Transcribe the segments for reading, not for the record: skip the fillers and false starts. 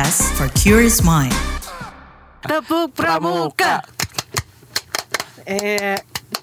podcast for curious mind. Tepuk pramuka.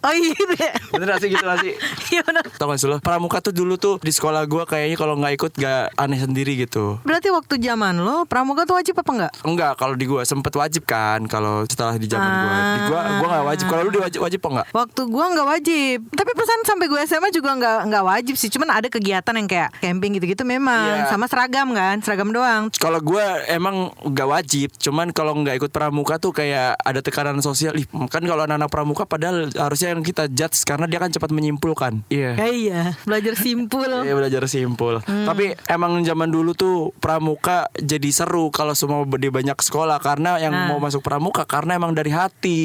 Oh iya gitu ya. Bener gak sih gitu gak sih? Iya benar. Tau gak sih lo, pramuka tuh dulu tuh di sekolah gue kayaknya kalau gak ikut gak aneh sendiri gitu. Berarti waktu zaman lo pramuka tuh wajib apa enggak? Enggak, kalau di gue sempet wajib kan. Kalau setelah di zaman gue, di gue gak wajib. Kalau lu wajib apa enggak? Waktu gua nggak wajib. Tapi perasaan sampai gue SMA juga nggak wajib sih. Cuman ada kegiatan yang kayak camping gitu-gitu memang. Iya. Sama seragam kan, seragam doang. Kalau gue emang gak wajib. Cuman kalau gak ikut pramuka tuh kayak ada tekanan sosial. Ih, kan kalau anak-anak pramuka padahal harusnya yang kita judge karena dia kan cepat menyimpulkan. Iya. Iya, belajar simpul. Iya, belajar simpul. Tapi emang zaman dulu tuh pramuka jadi seru kalau semua di banyak sekolah karena yang mau masuk pramuka karena emang dari hati.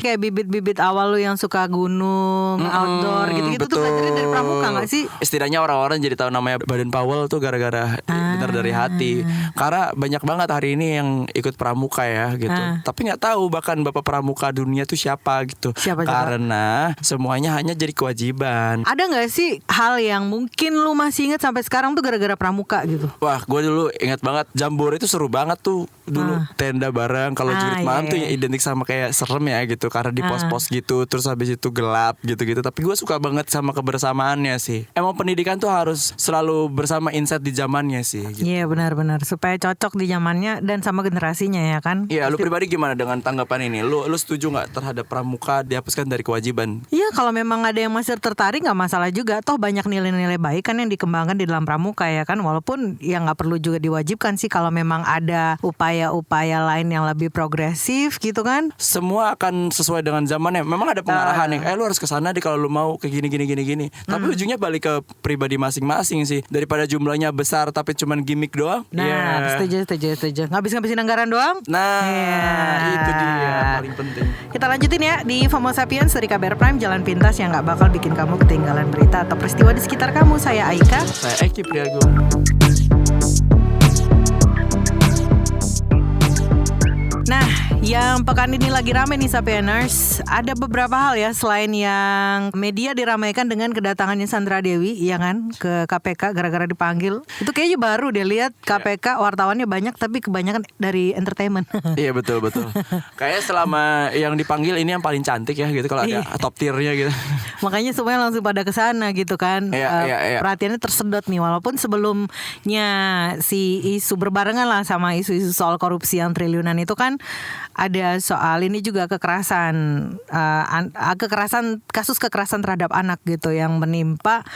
Kayak bibit-bibit awal lu yang suka gunung, outdoor gitu-gitu tuh belajarnya dari pramuka gak sih? Istilahnya orang-orang jadi tahu namanya Baden Powell tuh gara-gara bener dari hati. Karena banyak banget hari ini yang ikut pramuka ya gitu. Tapi nggak tahu bahkan bapak pramuka dunia tuh siapa gitu. Siapa? Karena semuanya hanya jadi kewajiban. Ada gak sih hal yang mungkin lu masih ingat sampai sekarang tuh gara-gara pramuka gitu? Wah, gue dulu ingat banget Jambore itu seru banget tuh dulu tenda bareng. Kalau jurit malam tuh identik sama kayak serem ya gitu karena di pos-pos gitu. Terus habis itu gelap gitu-gitu. Tapi gue suka banget sama kebersamaannya sih. Emang pendidikan tuh harus selalu bersama insight di zamannya sih gitu. Iya benar-benar supaya cocok di zamannya dan sama generasinya ya kan? Iya, lu pribadi gimana dengan tanggapan ini? Lu setuju nggak terhadap pramuka dihapuskan dari kewajiban? Iya, kalau memang ada yang masih tertarik nggak masalah juga. Toh banyak nilai-nilai baik kan yang dikembangkan di dalam pramuka ya kan. Walaupun ya nggak perlu juga diwajibkan sih kalau memang ada upaya-upaya lain yang lebih progresif gitu kan. Semua akan sesuai dengan zamannya. Memang ada pengarahan yang lu harus kesana deh kalau lu mau ke gini. Tapi ujungnya balik ke pribadi masing-masing sih. Daripada jumlahnya besar tapi cuman gimmick doang. Nah, setuju. Ngabis-ngabisin anggaran doang. Nah, Yeah. itu dia paling penting. Kita lanjutin ya di FOMO Sapiens dari KBR Prime, jalan pintas yang gak bakal bikin kamu ketinggalan berita atau peristiwa di sekitar kamu. Saya Aika. Saya Eki Priagung. Nah, yang pekan ini lagi rame nih Sapieners. Ada beberapa hal ya selain yang media diramaikan dengan kedatangannya Sandra Dewi ya kan ke KPK gara-gara dipanggil. Itu kayaknya baru deh lihat KPK wartawannya banyak tapi kebanyakan dari entertainment. Iya betul. Kayaknya selama yang dipanggil ini yang paling cantik ya gitu kalau ada top tiernya gitu. Makanya semuanya langsung pada kesana gitu kan. Iya. Perhatiannya tersedot nih. Walaupun sebelumnya si isu berbarengan lah sama isu-isu soal korupsi yang triliunan itu kan ada soal ini juga kekerasan kasus kekerasan terhadap anak gitu yang menimpa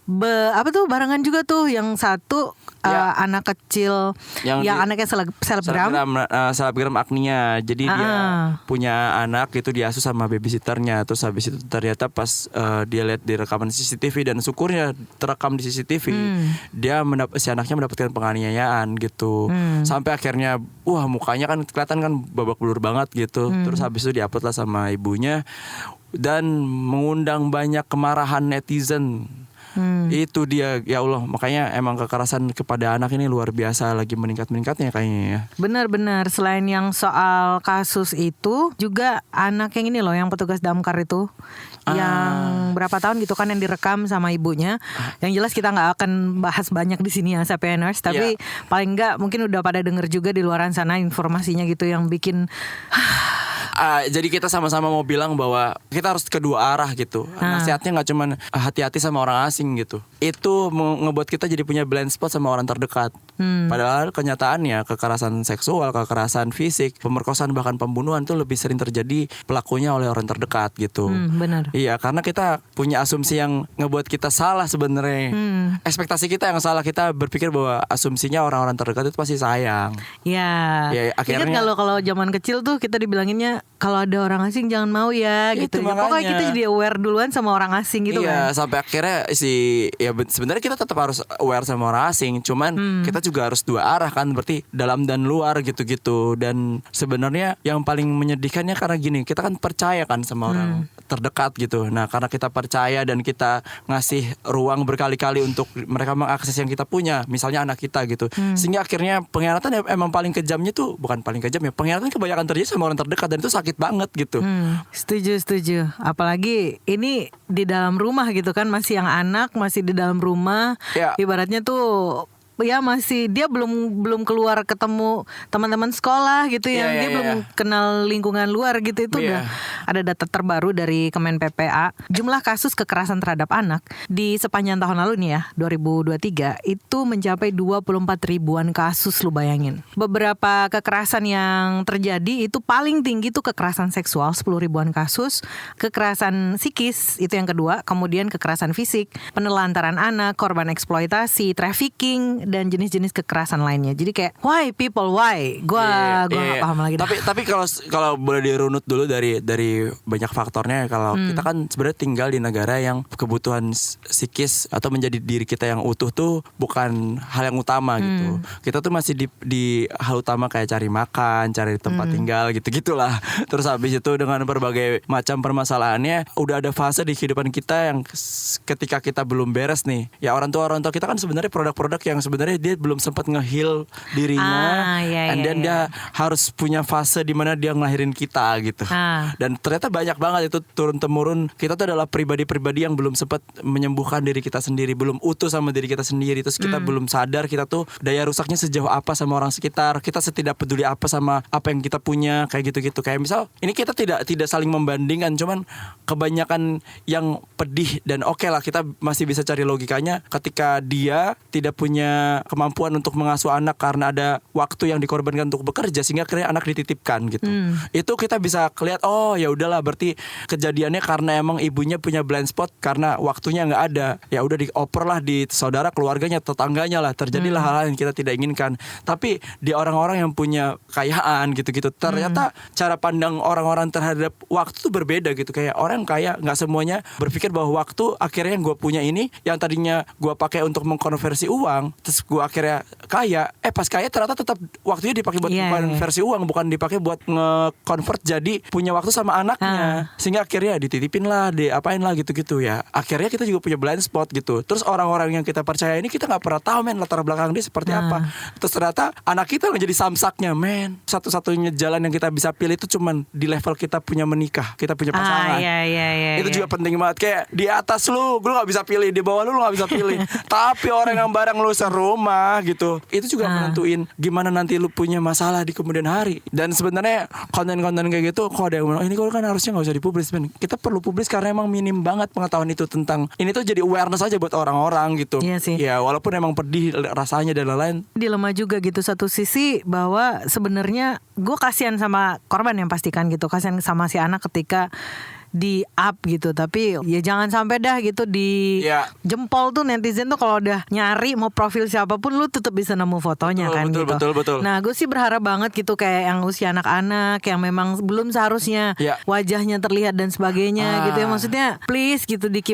barengan juga tuh yang satu anak kecil yang anaknya selebgram Agnia. Jadi dia punya anak itu diasuh sama babysitternya. Terus habis itu ternyata pas dia lihat di rekaman CCTV dan syukurnya terekam di CCTV, dia si anaknya mendapatkan penganiayaan gitu. Sampai akhirnya mukanya kan kelihatan kan babak belur banget gitu. Terus habis itu diupload lah sama ibunya dan mengundang banyak kemarahan netizen. Itu dia, ya Allah, makanya emang kekerasan kepada anak ini luar biasa lagi meningkatnya kayaknya ya. Benar. Selain yang soal kasus itu juga anak yang ini loh yang petugas damkar itu yang berapa tahun gitu kan yang direkam sama ibunya. Yang jelas kita nggak akan bahas banyak di sini ya Sapieners, tapi paling nggak mungkin udah pada denger juga di luaran sana informasinya gitu yang bikin jadi kita sama-sama mau bilang bahwa kita harus kedua arah gitu. Nasihatnya nggak cuman hati-hati sama orang asing gitu. Itu ngebuat kita jadi punya blind spot sama orang terdekat. Padahal kenyataannya kekerasan seksual, kekerasan fisik, pemerkosaan bahkan pembunuhan tuh lebih sering terjadi pelakunya oleh orang terdekat gitu. Benar. Iya, karena kita punya asumsi yang ngebuat kita salah sebenarnya. Ekspektasi kita yang salah, kita berpikir bahwa asumsinya orang-orang terdekat itu pasti sayang. Ya akhirnya ingat kalau zaman kecil tuh kita dibilanginnya kalau ada orang asing jangan mau ya gitu. Pokoknya kita jadi aware duluan sama orang asing gitu kan. Iya, sampai akhirnya sebenarnya kita tetap harus aware sama orang asing, cuman kita juga harus dua arah kan, berarti dalam dan luar gitu-gitu. Dan sebenarnya yang paling menyedihkannya karena gini, kita kan percaya kan sama orang terdekat gitu. Nah, karena kita percaya dan kita ngasih ruang berkali-kali untuk mereka mengakses yang kita punya, misalnya anak kita gitu. Sehingga akhirnya pengkhianatan emang paling kejamnya tuh, bukan paling kejam ya, pengkhianatan kebanyakan terjadi sama orang terdekat dan itu sakit banget gitu. Setuju. Apalagi ini di dalam rumah gitu kan, masih yang anak masih di dalam rumah. Ibaratnya tuh ya masih dia belum keluar ketemu teman-teman sekolah gitu ya. Dia belum kenal lingkungan luar gitu. Itu udah ada data terbaru dari Kemen PPA. Jumlah kasus kekerasan terhadap anak di sepanjang tahun lalu nih ya, 2023 itu mencapai 24 ribuan kasus, lu bayangin. Beberapa kekerasan yang terjadi itu paling tinggi tuh kekerasan seksual 10 ribuan kasus, kekerasan psikis itu yang kedua, kemudian kekerasan fisik, penelantaran anak, korban eksploitasi, trafficking, dan jenis-jenis kekerasan lainnya. Jadi kayak why people why? Gua nggak paham lagi. Tapi kalau boleh dirunut dulu dari banyak faktornya. Kalau kita kan sebenarnya tinggal di negara yang kebutuhan psikis atau menjadi diri kita yang utuh tuh bukan hal yang utama gitu. Kita tuh masih di hal utama kayak cari makan, cari tempat tinggal gitu-gitulah. Terus habis itu dengan berbagai macam permasalahannya udah ada fase di kehidupan kita yang ketika kita belum beres nih. Ya orang tua kita kan sebenarnya produk-produk yang sebenarnya dia belum sempat nge-heal dirinya. And then dia harus punya fase di mana dia ngelahirin kita gitu. Dan ternyata banyak banget itu turun-temurun. Kita tuh adalah pribadi-pribadi yang belum sempat menyembuhkan diri kita sendiri, belum utuh sama diri kita sendiri. Terus kita belum sadar kita tuh daya rusaknya sejauh apa sama orang sekitar. Kita setidak peduli apa sama apa yang kita punya, kayak gitu-gitu. Kayak misal ini kita tidak saling membandingkan, cuman kebanyakan yang pedih dan oke lah kita masih bisa cari logikanya ketika dia tidak punya kemampuan untuk mengasuh anak karena ada waktu yang dikorbankan untuk bekerja sehingga akhirnya anak dititipkan gitu. Itu kita bisa lihat oh ya udahlah berarti kejadiannya karena emang ibunya punya blind spot karena waktunya nggak ada. Ya udah dioper lah di saudara, keluarganya, tetangganya lah, terjadilah hal-hal yang kita tidak inginkan. Tapi di orang-orang yang punya kekayaan gitu-gitu ternyata cara pandang orang-orang terhadap waktu tuh berbeda gitu. Kayak orang kaya nggak semuanya berpikir bahwa waktu akhirnya yang gue punya ini yang tadinya gue pakai untuk mengkonversi uang, terus gue akhirnya kaya, pas kaya ternyata tetap waktunya dipakai buat konversi uang, bukan dipakai buat nge-convert jadi punya waktu sama anaknya. Sehingga akhirnya dititipin lah, diapain lah gitu-gitu ya. Akhirnya kita juga punya blind spot gitu. Terus orang-orang yang kita percaya ini kita nggak pernah tahu men latar belakang dia seperti apa. Terus ternyata anak kita menjadi samsaknya men. Satu-satunya jalan yang kita bisa pilih itu cuman di level kita punya menikah, kita punya pasangan. Itu juga penting banget. Kayak di atas lu nggak bisa pilih, di bawah lu nggak bisa pilih. Tapi orang yang bareng lu serumah gitu, itu juga menentuin gimana nanti lu punya masalah di kemudian hari. Dan sebenarnya konten-konten kayak gitu, kok ada yang bilang ini kok kan harusnya nggak usah dipublis men. Kita perlu publis karena emang minim banget pengetahuan itu tentang ini tuh jadi awareness aja buat orang-orang gitu. Iya sih. Ya walaupun emang pedih rasanya dan lain-lain. Dilema juga gitu satu sisi bahwa sebenarnya gue kasihan sama korban yang pastikan gitu, kasihan sama si anak ketika di up gitu, tapi ya jangan sampai dah gitu di jempol tuh netizen tuh kalau udah nyari mau profil siapapun lu tetap bisa nemu fotonya betul. Nah gue sih berharap banget gitu kayak yang usia anak-anak yang memang belum seharusnya wajahnya terlihat dan sebagainya gitu ya, maksudnya please gitu di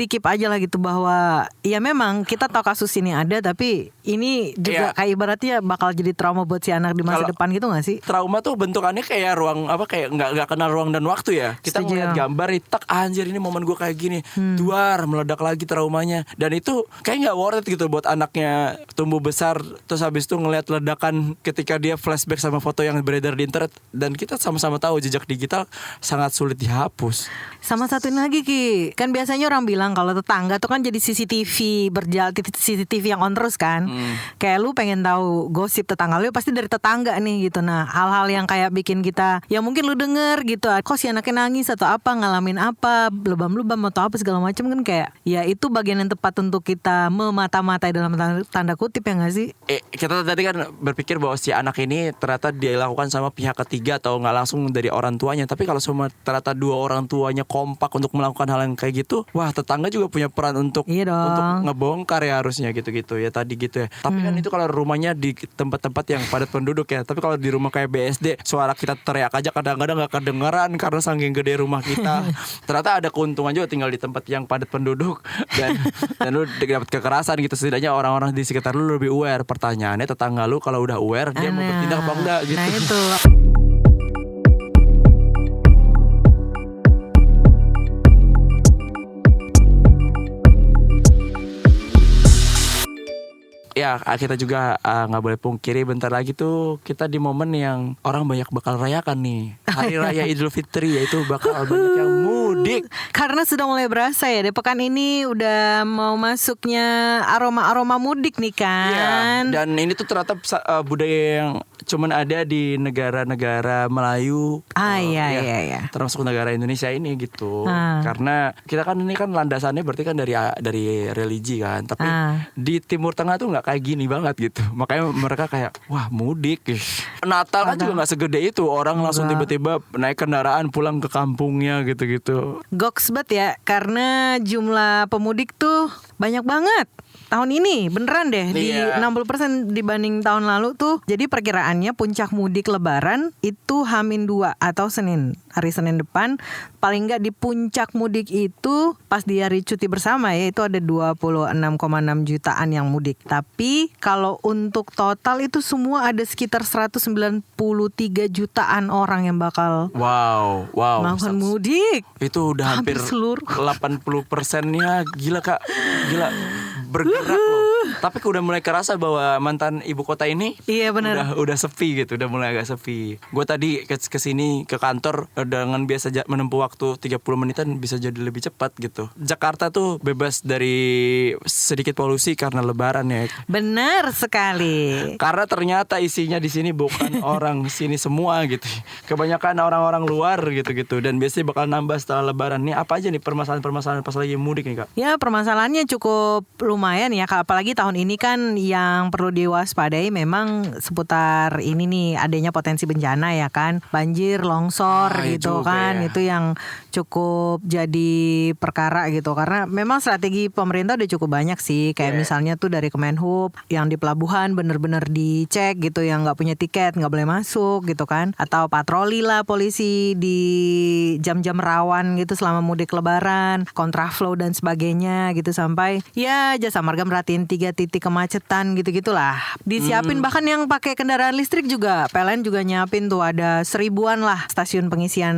keep aja lah gitu bahwa ya memang kita tahu kasus ini ada tapi ini juga kayak ibaratnya bakal jadi trauma buat si anak di masa depan gitu gak sih? Trauma tuh bentukannya kayak ruang apa, kayak nggak kenal ruang dan waktu ya. Kita ngeliat gambar tak anjir ini momen gue kayak gini, duar meledak lagi traumanya. Dan itu kayak nggak worth it gitu buat anaknya tumbuh besar terus habis itu ngeliat ledakan ketika dia flashback sama foto yang beredar di internet. Dan kita sama-sama tahu jejak digital sangat sulit dihapus. Sama satu ini lagi Ki, kan biasanya orang bilang kalau tetangga tuh kan jadi CCTV berjalan, CCTV yang on terus kan. Kayak lu pengen tahu gosip tetangga lu pasti dari tetangga nih gitu. Nah hal-hal yang kayak bikin kita ya mungkin lu denger gitu, kok si anaknya nangis atau apa, ngalamin apa, lebam-lebam atau apa segala macam kan, kayak ya itu bagian yang tepat untuk kita memata-matai dalam tanda kutip ya nggak sih? Kita tadi kan berpikir bahwa si anak ini ternyata dilakukan sama pihak ketiga atau nggak langsung dari orang tuanya. Tapi kalau semua ternyata dua orang tuanya kompak untuk melakukan hal yang kayak gitu, wah tetangga juga punya peran untuk ngebongkar ya harusnya gitu-gitu ya tadi gitu ya. Tapi kan itu kalau rumahnya di tempat-tempat yang padat penduduk ya. Tapi kalau di rumah kayak BSD suara kita teriak aja kadang-kadang nggak kedengeran karena saking gede rumah kita. Ternyata ada keuntungan juga tinggal di tempat yang padat penduduk dan lu dapat kekerasan gitu. Setidaknya orang-orang di sekitar lu lebih aware. Pertanyaannya tetangga lu kalau udah aware dia mau bertindak apa enggak gitu. Nah itu. ya kita juga nggak boleh pungkiri bentar lagi tuh kita di momen yang orang banyak bakal rayakan nih Hari Raya Idul Fitri, yaitu bakal banyak yang mudik. Karena sudah mulai berasa ya, di pekan ini udah mau masuknya aroma-aroma mudik nih kan. Iya, dan ini tuh ternyata budaya yang cuman ada di negara-negara Melayu. Iya. Termasuk negara Indonesia ini gitu. Karena kita kan ini kan landasannya berarti kan dari religi kan. Tapi di Timur Tengah tuh nggak kayak gini banget gitu. Makanya mereka kayak wah mudik. Natal kan juga nggak segede itu. Orang langsung tiba-tiba naik kendaraan pulang ke kampungnya gitu-gitu. Goks banget ya, karena jumlah pemudik tuh banyak banget tahun ini, beneran deh, di 60% dibanding tahun lalu tuh. Jadi perkiraannya puncak mudik lebaran itu H-2 atau hari Senin depan. Paling nggak di puncak mudik itu pas di hari cuti bersama ya, itu ada 26,6 jutaan yang mudik. Tapi kalau untuk total itu semua ada sekitar 193 jutaan orang yang bakal melakukan mudik. Itu udah hampir seluruh 80%-nya. Gila Kak, gila, bergerak loh. Tapi udah mulai kerasa bahwa mantan ibu kota ini udah sepi gitu, udah mulai agak sepi. Gue tadi kesini ke kantor dengan biasa menempuh waktu 30 menitan bisa jadi lebih cepat gitu. Jakarta tuh bebas dari sedikit polusi karena lebaran ya. Benar sekali. Karena ternyata isinya di sini bukan orang sini semua gitu. Kebanyakan orang-orang luar gitu-gitu, dan biasanya bakal nambah setelah lebaran. Nih apa aja nih permasalahan pas lagi mudik nih Kak? Ya, permasalahannya cukup lumayan ya, apalagi tahun ini kan yang perlu diwaspadai memang seputar ini nih, adanya potensi bencana ya kan, banjir, longsor gitu kan ya. Itu yang cukup jadi perkara gitu, karena memang strategi pemerintah udah cukup banyak sih, kayak misalnya tuh dari Kemenhub yang di pelabuhan bener-bener dicek gitu, yang nggak punya tiket nggak boleh masuk gitu kan, atau patroli lah polisi di jam-jam rawan gitu selama mudik lebaran, kontraflow dan sebagainya gitu, sampai ya Jasa Marga merhatiin 3 titik kemacetan gitu-gitulah. Disiapin bahkan yang pakai kendaraan listrik juga. PLN juga nyiapin tuh ada 1000-an lah stasiun pengisian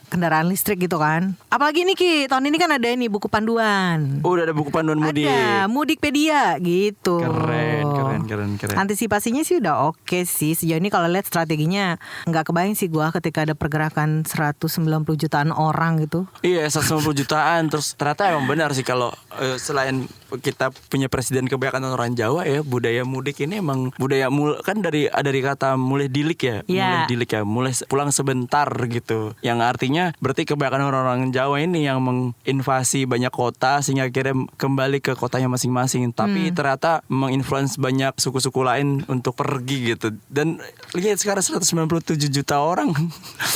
kendaraan listrik gitu kan. Apalagi nih Ki, tahun ini kan ada ini buku panduan. Udah ada buku panduan mudik. Ada Mudikpedia gitu. Keren. Antisipasinya sih udah oke sih. Sejauh ini kalau lihat strateginya nggak kebayang sih gua ketika ada pergerakan 190 jutaan orang gitu. Iya, 190 jutaan. Terus ternyata emang benar sih kalau selain kita punya presiden kebanyakan orang Jawa ya, budaya mudik ini emang budaya kan dari kata mulai dilik ya. Mulai dilik ya, mulai pulang sebentar gitu. Yang artinya berarti kebanyakan orang-orang Jawa ini yang menginvasi banyak kota sehingga akhirnya kembali ke kotanya masing-masing. Tapi ternyata menginfluence banyak suku-suku lain untuk pergi gitu. Dan lihat sekarang 197 juta orang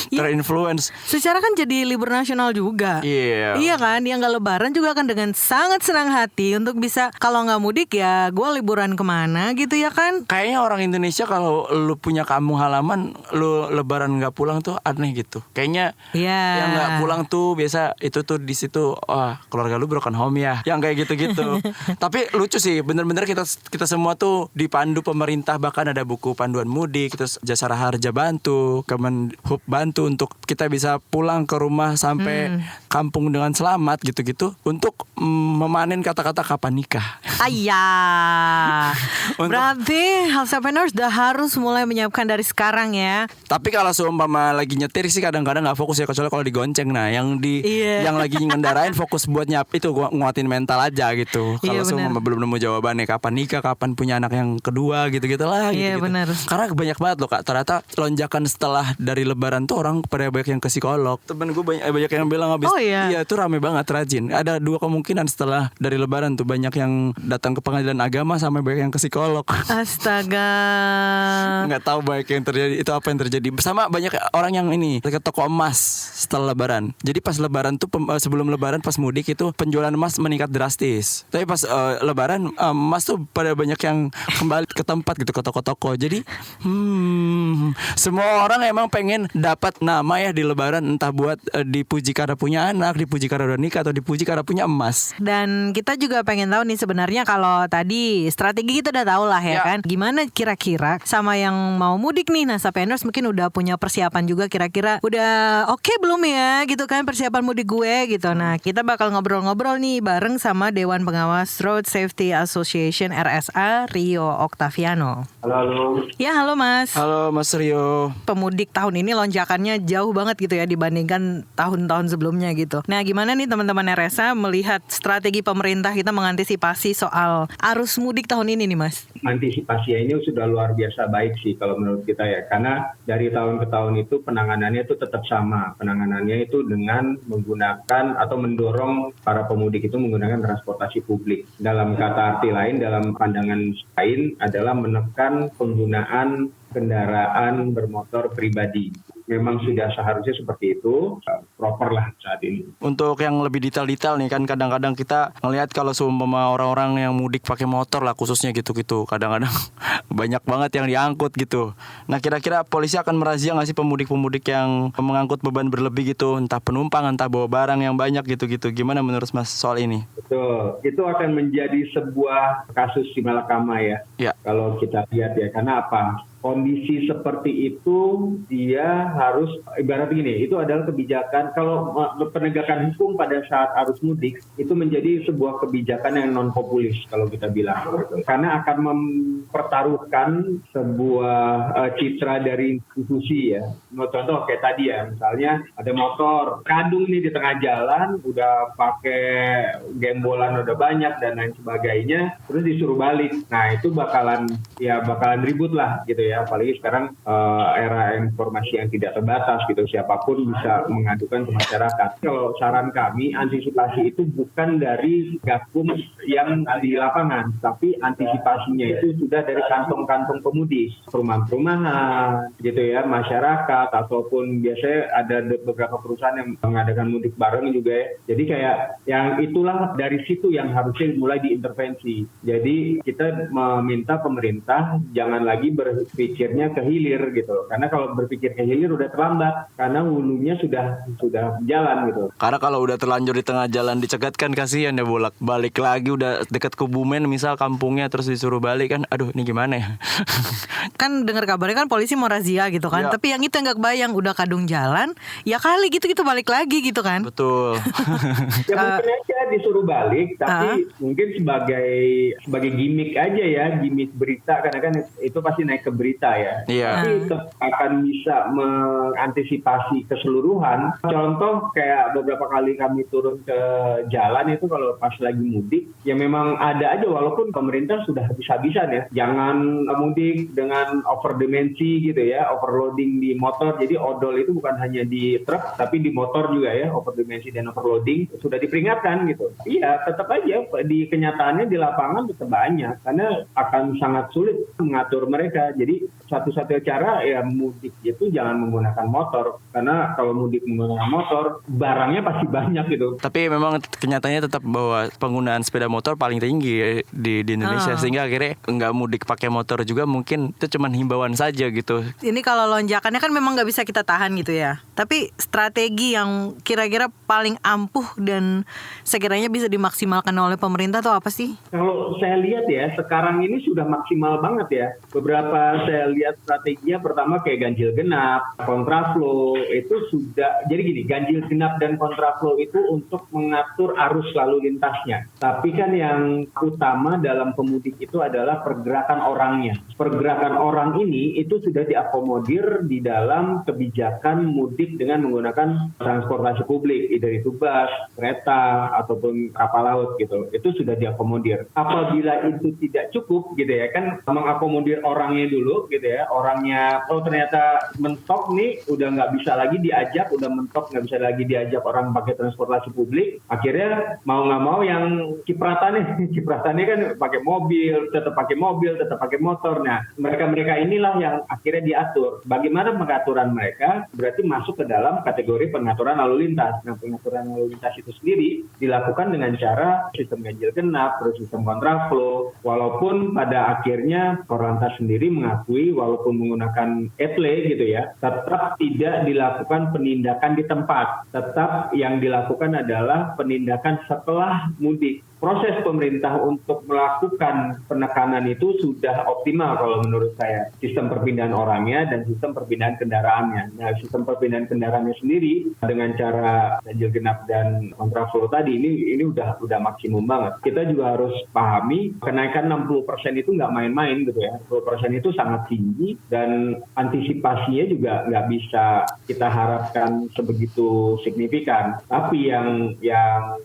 terinfluence. Secara kan jadi libur nasional juga. Iya kan, yang gak lebaran juga akan dengan sangat senang hati untuk bisa, kalau nggak mudik ya gue liburan kemana gitu ya kan. Kayaknya orang Indonesia kalau lu punya kampung halaman, lu lebaran nggak pulang tuh aneh gitu. Kayaknya yang nggak pulang tuh biasa itu tuh di situ, keluarga lu broken home ya, yang kayak gitu-gitu. Tapi lucu sih, bener-bener kita semua tuh dipandu pemerintah, bahkan ada buku panduan mudik, terus Jasara Harja bantu, Kemenhub bantu untuk kita bisa pulang ke rumah sampai kampung dengan selamat gitu-gitu, untuk memanen kata-kata kapan nikah. Berarti entrepreneurs udah harus mulai menyiapkan dari sekarang ya. Tapi kalau seumpama lagi nyetir sih kadang-kadang nggak fokus ya, kecuali kalau digonceng. Nah, yang lagi ngendarain fokus buat itu nguatin mental aja gitu. Kalau seumpama belum nemu jawabannya kapan nikah, kapan punya anak yang kedua gitu-gitulah. Iya benar. Karena banyak banget loh Kak, ternyata lonjakan setelah dari lebaran tuh orang pada banyak yang ke psikolog. Temen gue banyak yang bilang habis itu rame banget, rajin. Ada 2 kemungkinan setelah dari lebaran tuh, banyak yang datang ke pengadilan agama sama banyak yang ke psikolog. Astaga. Nggak tahu banyak yang terjadi, itu apa yang terjadi. Sama banyak orang yang ini ke toko emas setelah lebaran. Jadi pas lebaran tuh sebelum lebaran pas mudik itu penjualan emas meningkat drastis. Tapi pas lebaran emas tuh pada banyak yang kembali ke tempat gitu, ke toko-toko. Jadi semua orang emang pengen dapat nama ya di lebaran, entah buat dipuji karena punya anak, dipuji karena udah nikah, atau dipuji karena punya emas. Dan kita juga pengen tahu nih sebenarnya sebenarnya kalau tadi strategi kita udah tahu lah ya kan. Gimana kira-kira sama yang mau mudik nih, nah Sapenders mungkin udah punya persiapan juga, kira-kira udah oke belum ya gitu kan persiapan mudik gue gitu. Nah kita bakal ngobrol-ngobrol nih bareng sama Dewan Pengawas Road Safety Association RSA, Rio Octaviano. Halo. Ya halo Mas. Halo Mas Rio. Pemudik tahun ini lonjakannya jauh banget gitu ya dibandingkan tahun-tahun sebelumnya gitu. Nah gimana nih teman-teman RSA melihat strategi pemerintah kita mengantisipasi soal arus mudik tahun ini nih Mas? Antisipasinya ini sudah luar biasa baik sih kalau menurut kita ya. Karena dari tahun ke tahun itu penanganannya itu tetap sama. Penanganannya itu dengan menggunakan atau mendorong para pemudik itu menggunakan transportasi publik. Dalam kata arti lain, dalam pandangan lain adalah menekan penggunaan kendaraan bermotor pribadi. Memang sudah seharusnya seperti itu, proper lah saat ini. Untuk yang lebih detail-detail nih kan kadang-kadang kita ngelihat kalau seumpama orang-orang yang mudik pakai motor lah khususnya gitu-gitu. Kadang-kadang banyak banget yang diangkut gitu. Nah kira-kira polisi akan merazia nggak sih pemudik-pemudik yang mengangkut beban berlebih gitu? Entah penumpang, entah bawa barang yang banyak gitu-gitu. Gimana menurut Mas soal ini? Betul, itu akan menjadi sebuah kasus di Malakama ya. Kalau kita lihat ya, karena apa? Kondisi seperti itu dia harus ibarat gini, itu adalah kebijakan kalau penegakan hukum pada saat arus mudik itu menjadi sebuah kebijakan yang non populis kalau kita bilang, karena akan mempertaruhkan sebuah citra dari institusi ya. Contoh kayak tadi ya, misalnya ada motor kadung nih di tengah jalan udah pakai gembolan udah banyak dan lain sebagainya, terus disuruh balik. Nah itu bakalan ribut lah gitu ya. Apalagi sekarang era informasi yang tidak terbatas gitu, siapapun bisa mengadukan ke masyarakat. Kalau saran kami, antisipasi itu bukan dari Gakum yang di lapangan, tapi antisipasinya itu sudah dari kantong-kantong pemudik, perumahan-perumahan gitu ya, masyarakat, ataupun biasanya ada beberapa perusahaan yang mengadakan mudik bareng juga ya. Jadi kayak yang itulah dari situ yang harusnya mulai diintervensi. Jadi kita meminta pemerintah jangan lagi berpikirnya ke hilir gitu, karena kalau berpikir ke hilir udah terlambat karena hulunya sudah jalan gitu. Karena kalau udah terlanjur di tengah jalan dicegat kan kasihan ya, bolak balik lagi udah dekat Kebumen misal kampungnya terus disuruh balik kan, aduh ini gimana ya. Kan dengar kabarnya kan polisi mau razia gitu kan, tapi yang itu nggak kebayang udah kadung jalan ya kali gitu balik lagi gitu kan. Betul. Ya mungkin aja disuruh balik, tapi mungkin sebagai gimmick aja ya, gimmick berita, karena kan itu pasti naik ke berita ya. Tapi akan bisa mengantisipasi keseluruhan. Contoh kayak beberapa kali kami turun ke jalan itu kalau pas lagi mudik, ya memang ada aja walaupun pemerintah sudah habis-habisan ya. Jangan mudik dengan overdimensi gitu ya, overloading di motor. Jadi odol itu bukan hanya di truk tapi di motor juga ya, overdimensi dan overloading sudah diperingatkan gitu. Iya, tetap aja di kenyataannya di lapangan tetap banyak karena akan sangat sulit mengatur mereka. Jadi satu-satunya cara ya mudik itu jangan menggunakan motor, karena kalau mudik menggunakan motor barangnya pasti banyak gitu. Tapi memang kenyataannya tetap bahwa penggunaan sepeda motor paling tinggi di Indonesia, sehingga akhirnya nggak mudik pakai motor juga mungkin itu cuma himbauan saja gitu. Ini kalau lonjakannya kan memang nggak bisa kita tahan gitu ya. Tapi strategi yang kira-kira paling ampuh dan sekiranya bisa dimaksimalkan oleh pemerintah tuh apa sih? Kalau saya lihat ya sekarang ini sudah maksimal banget ya. Beberapa saya lihat strateginya, pertama kayak ganjil genap, kontraflow itu sudah. Jadi gini, ganjil genap dan kontraflow itu untuk mengatur arus lalu lintasnya. Tapi kan yang utama dalam pemudik itu adalah pergerakan orangnya. Pergerakan orang ini itu sudah diakomodir di dalam kebijakan mudik dengan menggunakan transportasi publik, either itu bus, kereta, ataupun kapal laut gitu. Itu sudah diakomodir. Apabila itu tidak cukup gitu ya, kan mengakomodir orangnya dulu gitu ya, orangnya ternyata mentok nih, udah nggak bisa lagi diajak, udah mentok nggak bisa lagi diajak orang pakai transportasi publik, akhirnya mau nggak mau yang cipratannya kan pakai mobil, tetap pakai motor. Nah mereka inilah yang akhirnya diatur. Bagaimana pengaturan mereka? Berarti masuk ke dalam kategori pengaturan lalu lintas. Nah pengaturan lalu lintas itu sendiri dilakukan dengan cara sistem ganjil genap, terus sistem kontraflow. Walaupun pada akhirnya Korlantas sendiri mengakui walaupun menggunakan etle gitu ya, tetap tidak dilakukan penindakan di tempat. Tetap yang dilakukan adalah penindakan setelah mudik. proses pemerintah untuk melakukan penekanan itu sudah optimal kalau menurut saya. Sistem perpindahan orangnya dan sistem perpindahan kendaraannya. Nah, sistem perpindahan kendaraannya sendiri dengan cara ganjil genap dan kontraflow tadi ini udah maksimum banget. Kita juga harus pahami kenaikan 60% itu nggak main-main gitu ya. 60% itu sangat tinggi dan antisipasinya juga nggak bisa kita harapkan sebegitu signifikan. Tapi yang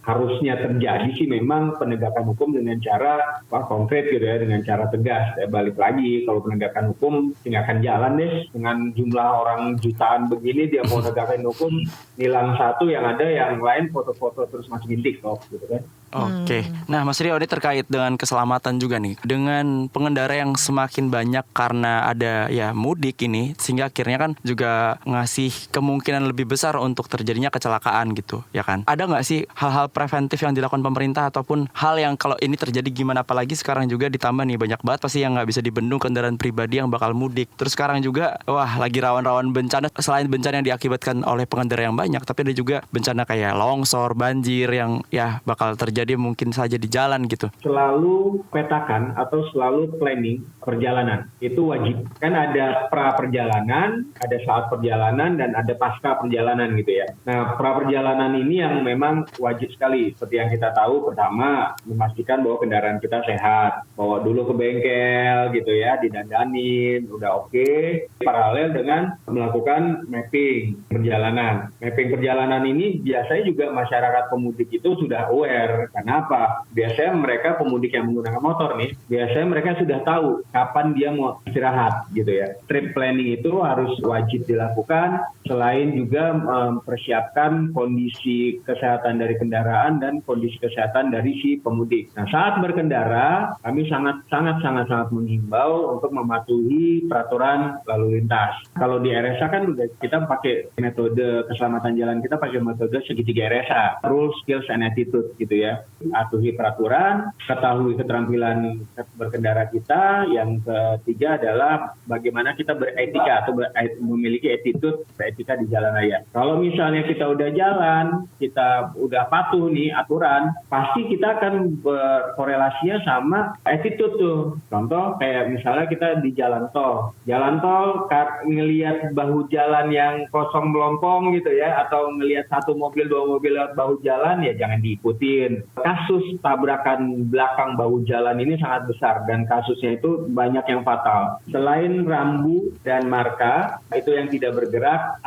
harusnya terjadi sih memang penegakan hukum dengan cara konkret gitu ya, dengan cara tegas. Balik lagi, kalau penegakan hukum tinggalkan jalan deh, dengan jumlah orang jutaan begini dia mau penegakan hukum, nilang satu, yang ada yang lain foto-foto terus masukin TikTok gitu kan. Oke. Nah, Mas Rio, ini terkait dengan keselamatan juga nih. Dengan pengendara yang semakin banyak karena ada ya mudik ini, sehingga akhirnya kan juga ngasih kemungkinan lebih besar untuk terjadinya kecelakaan gitu, ya kan? Ada nggak sih hal-hal preventif yang dilakukan pemerintah ataupun hal yang kalau ini terjadi gimana, apalagi sekarang juga ditambah nih banyak banget pasti yang nggak bisa dibendung kendaraan pribadi yang bakal mudik. Terus sekarang juga lagi rawan-rawan bencana, selain bencana yang diakibatkan oleh pengendara yang banyak, tapi ada juga bencana kayak longsor, banjir yang ya bakal terjadi mungkin saja di jalan gitu. Selalu petakan atau selalu planning perjalanan itu wajib. Kan ada pra perjalanan, ada saat perjalanan, dan ada pasca perjalanan gitu ya. Nah, pra perjalanan ini yang memang wajib sekali. Seperti yang kita tahu, pertama memastikan bahwa kendaraan kita sehat, bawa dulu ke bengkel gitu ya, didandanin, udah oke. Paralel dengan melakukan mapping perjalanan. Mapping perjalanan ini biasanya juga masyarakat pemudik itu sudah aware. Kenapa? Biasanya mereka pemudik yang menggunakan motor nih, biasanya mereka sudah tahu kapan dia mau istirahat gitu ya. Trip planning itu harus wajib dilakukan, selain juga mempersiapkan kondisi kesehatan dari kendaraan dan kondisi kesehatan dari si pemudik. Nah, saat berkendara, kami sangat menghimbau untuk mematuhi peraturan lalu lintas. Kalau di RSA kan kita pakai metode keselamatan jalan, kita pakai metode segitiga RSA, rules, skills, and attitude gitu ya. Patuhi peraturan, ketahui keterampilan berkendara kita. Yang ketiga adalah bagaimana kita beretika atau memiliki attitude beretika di jalan raya. Kalau misalnya kita udah jalan, kita udah patuh nih aturan, pasti kita akan berkorelasinya sama attitude tuh. Contoh kayak misalnya kita di jalan tol ngelihat bahu jalan yang kosong melompong gitu ya, atau ngelihat satu mobil dua mobil lewat bahu jalan, ya jangan diikutin. Kasus tabrakan belakang bahu jalan ini sangat besar dan kasusnya itu banyak yang fatal. Selain rambu dan marka itu yang tidak bergerak,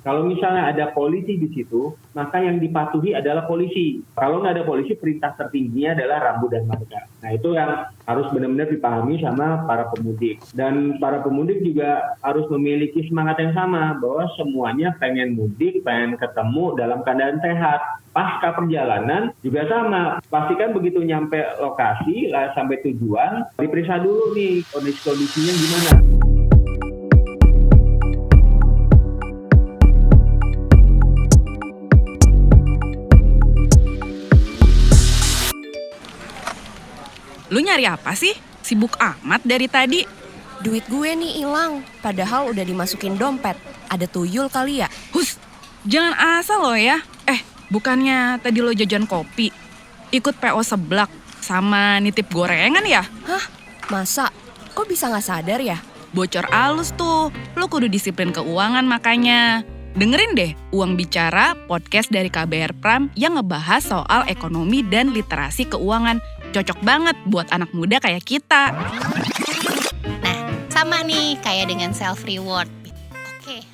kalau misalnya ada polisi di situ, maka yang dipatuhi adalah polisi. Kalau nggak ada polisi, perintah tertingginya adalah rambu dan marka. Nah, itu yang harus benar-benar dipahami sama para pemudik. Dan para pemudik juga harus memiliki semangat yang sama, bahwa semuanya pengen mudik, pengen ketemu dalam keadaan sehat. Pasca perjalanan juga sama. Pastikan begitu nyampe lokasi, sampai tujuan, diperiksa dulu nih kondisi-kondisinya gimana. Lu nyari apa sih? Sibuk amat dari tadi. Duit gue nih hilang, padahal udah dimasukin dompet. Ada tuyul kali ya? Hus, jangan asal lo ya. Bukannya tadi lo jajan kopi, ikut PO seblak, sama nitip gorengan ya? Hah? Masa? Kok bisa gak sadar ya? Bocor alus tuh, lo kudu disiplin keuangan makanya. Dengerin deh Uang Bicara, podcast dari KBR Prime yang ngebahas soal ekonomi dan literasi keuangan. Cocok banget buat anak muda kayak kita. Nah, sama nih kayak dengan self reward.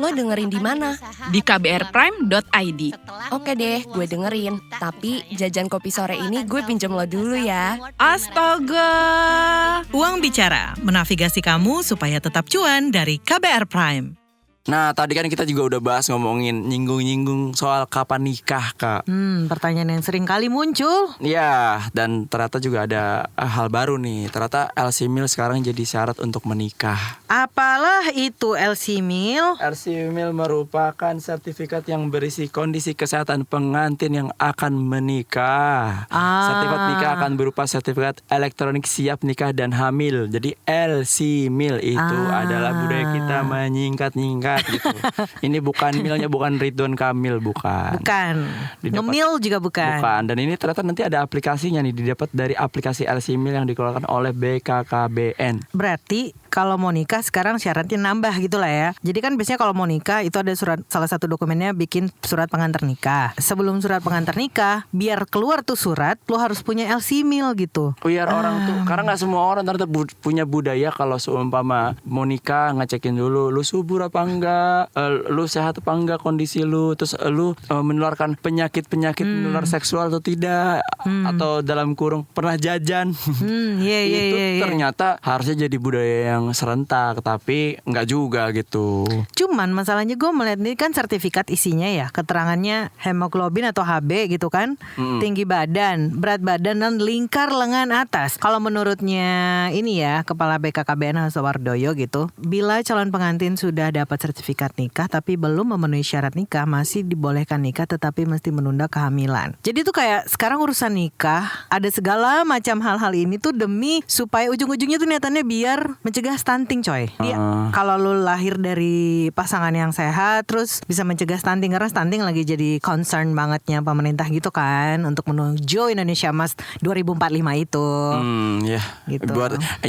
Lo dengerin di mana? Di kbrprime.id. Oke deh, gue dengerin. Tapi jajan kopi sore ini gue pinjem lo dulu ya. Astaga. Uang Bicara, menavigasi kamu supaya tetap cuan dari KBR Prime. Nah, tadi kan kita juga udah bahas ngomongin nyinggung-nyinggung soal kapan nikah, Kak. Pertanyaan yang sering kali muncul. Ya, dan ternyata juga ada hal baru nih. Ternyata LC Mil sekarang jadi syarat untuk menikah. Apalah itu LC Mil? LC Mil merupakan sertifikat yang berisi kondisi kesehatan pengantin yang akan menikah. Sertifikat nikah akan berupa sertifikat elektronik siap nikah dan hamil. Jadi LC Mil itu adalah budaya kita menyingkat-nyingkat. lihat gitu. Ini bukan milnya bukan Ridwan Kamil, bukan. Bukan. Ngemil juga bukan. Bukan. Dan ini ternyata nanti ada aplikasinya nih, didapat dari aplikasi LC Mil yang dikeluarkan oleh BKKBN. Berarti kalau mau nikah sekarang syaratnya nambah gitu lah ya. Jadi kan biasanya kalau mau nikah itu ada surat, salah satu dokumennya bikin surat pengantar nikah. Sebelum surat pengantar nikah, biar keluar tuh surat, lo harus punya LC Mil gitu. Biar orang tuh, karena nggak semua orang ternyata punya budaya kalau seumpama mau nikah ngecekin dulu, lu subur apa enggak, lu sehat apa enggak kondisi lu, terus lu menularkan penyakit menular seksual atau tidak, atau dalam kurung pernah jajan. Itu ternyata harusnya jadi budaya yang serentak, tapi nggak juga gitu. Cuman masalahnya gue melihat ini kan sertifikat isinya ya, keterangannya hemoglobin atau HB gitu kan, tinggi badan, berat badan dan lingkar lengan atas. Kalau menurutnya ini ya Kepala BKKBN Hasawardoyo gitu, bila calon pengantin sudah dapat sertifikat nikah tapi belum memenuhi syarat nikah, masih dibolehkan nikah tetapi mesti menunda kehamilan. Jadi tuh kayak sekarang urusan nikah ada segala macam hal-hal ini tuh demi supaya ujung-ujungnya tuh niatannya biar mencegah stunting coy. Dia kalau lu lahir dari pasangan yang sehat terus bisa mencegah stunting, karena stunting lagi jadi concern bangetnya pemerintah gitu kan untuk menuju Indonesia Emas 2045 itu. Ya. Gitu.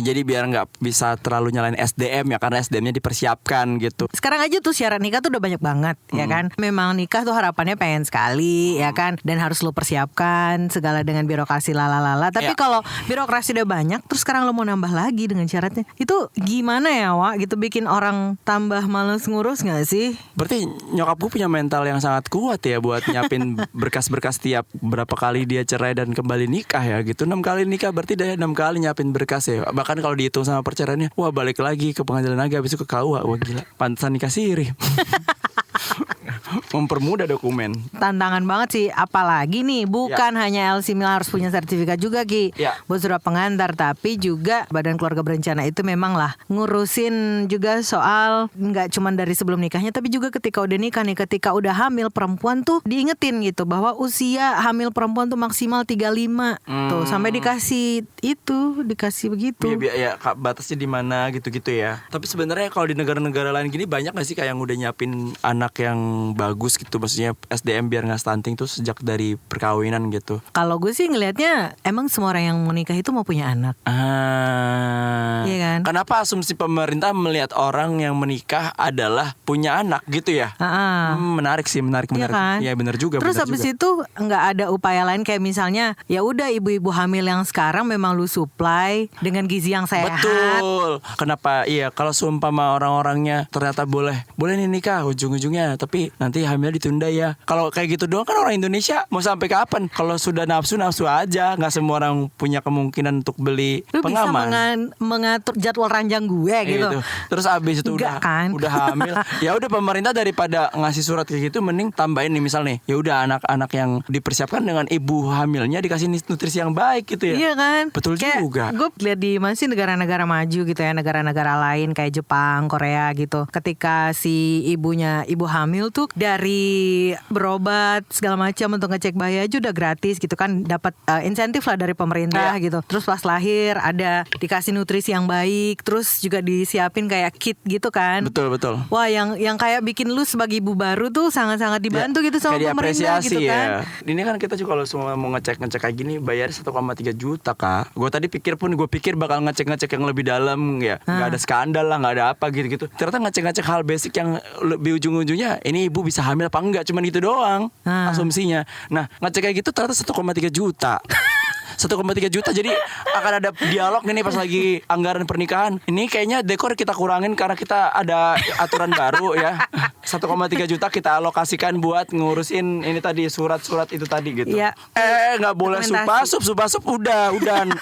Jadi biar nggak bisa terlalu nyalain SDM ya, karena SDM-nya dipersiapkan gitu. Sekarang aja tuh syarat nikah tuh udah banyak banget ya kan. Memang nikah tuh harapannya pengen sekali ya kan, dan harus lu persiapkan segala dengan birokrasi lalalala. Tapi kalau birokrasi udah banyak terus sekarang lu mau nambah lagi dengan syaratnya, itu gimana ya Wak gitu, bikin orang tambah males ngurus gak sih? Berarti nyokap gue punya mental yang sangat kuat ya buat nyiapin berkas-berkas tiap berapa kali dia cerai dan kembali nikah ya gitu. 6 kali nikah berarti dia 6 kali nyiapin berkas ya. Bahkan kalau dihitung sama perceraiannya, wah balik lagi ke pengadilan agama, habis itu ke KUA. Wah gila, pantesan nikah siri. Mempermudah dokumen. Tantangan banget sih, apalagi nih bukan hanya LC Mil harus punya sertifikat juga Ki buat surat pengantar, tapi juga Badan Keluarga Berencana itu memang lah ngurusin juga soal nggak cuma dari sebelum nikahnya, tapi juga ketika udah nikah nih, ketika udah hamil perempuan tuh diingetin gitu bahwa usia hamil perempuan tuh maksimal 35 tuh sampai dikasih begitu. Ya batasnya di mana gitu-gitu ya. Tapi sebenarnya kalau di negara-negara lain gini banyak nggak sih kayak yang udah nyiapin anak yang bagus gitu, maksudnya SDM biar nggak stunting tuh sejak dari perkawinan gitu. Kalau gue sih ngelihatnya emang semua orang yang mau nikah itu mau punya anak. Iya kan? Kenapa asumsi pemerintah melihat orang yang menikah adalah punya anak gitu ya? Menarik sih, menarik. Iya kan? Ya benar juga. Terus habis itu nggak ada upaya lain kayak misalnya ya udah ibu-ibu hamil yang sekarang memang lu supply dengan gizi yang sehat. Betul. Kenapa? Iya, kalau seumpama orang-orangnya ternyata boleh nih nikah ujung-ujungnya, tapi nanti hamil ditunda ya. Kalau kayak gitu doang kan orang Indonesia mau sampai kapan? Kalau sudah nafsu aja. Nggak semua orang punya kemungkinan untuk beli lu pengaman. Bisa mengatur jadwal ranjang gue gitu. Terus abis itu udah hamil. Ya udah pemerintah daripada ngasih surat kayak gitu, mending tambahin nih misal nih. Ya udah anak-anak yang dipersiapkan dengan ibu hamilnya dikasih nutrisi yang baik gitu ya. Iya kan? Betul kayak juga. Gue lihat di masih negara-negara maju gitu ya, negara-negara lain kayak Jepang, Korea gitu. Ketika si ibu hamil tuh dari berobat segala macam untuk ngecek bayi aja udah gratis gitu kan, dapat insentif lah dari pemerintah gitu. Terus pas lahir ada dikasih nutrisi yang baik, terus juga disiapin kayak kit gitu kan. Betul. Wah, yang kayak bikin lu sebagai ibu baru tuh sangat-sangat dibantu gitu sama pemerintah gitu kan. Ini kan kita juga kalau semua mau ngecek kayak gini bayar 1,3 juta Kak. Gue tadi pikir bakal ngecek yang lebih dalam ya. Nggak ada skandal lah, nggak ada apa gitu. Ternyata ngecek hal basic yang lebih ujung-ujungnya ini ibu bisa hamil apa enggak, cuman itu doang asumsinya. Nah ngecek kayak gitu ternyata 1,3 juta. 1,3 juta, jadi akan ada dialog nih pas lagi anggaran pernikahan. Ini kayaknya dekor kita kurangin karena kita ada aturan baru ya. 1,3 juta kita alokasikan buat ngurusin ini tadi surat-surat itu tadi gitu. Ya. Nggak boleh supasup udah.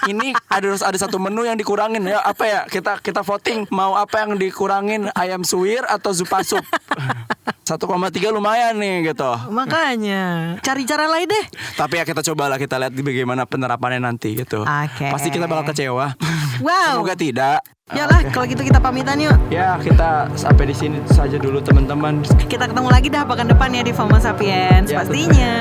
Ini harus ada satu menu yang dikurangin ya. Apa ya? Kita voting mau apa yang dikurangin, ayam suwir atau supasup. 1,3 lumayan nih gitu. Makanya cari cara lain deh. Tapi ya kita cobalah, kita lihat bagaimana penerapannya nanti gitu. Pasti kita bakal kecewa. Wow. Semoga tidak. Yalah, kalau gitu kita pamitan yuk. Ya, kita sampai di sini saja dulu teman-teman. Kita ketemu lagi dah pekan depan ya di FOMO Sapiens pastinya.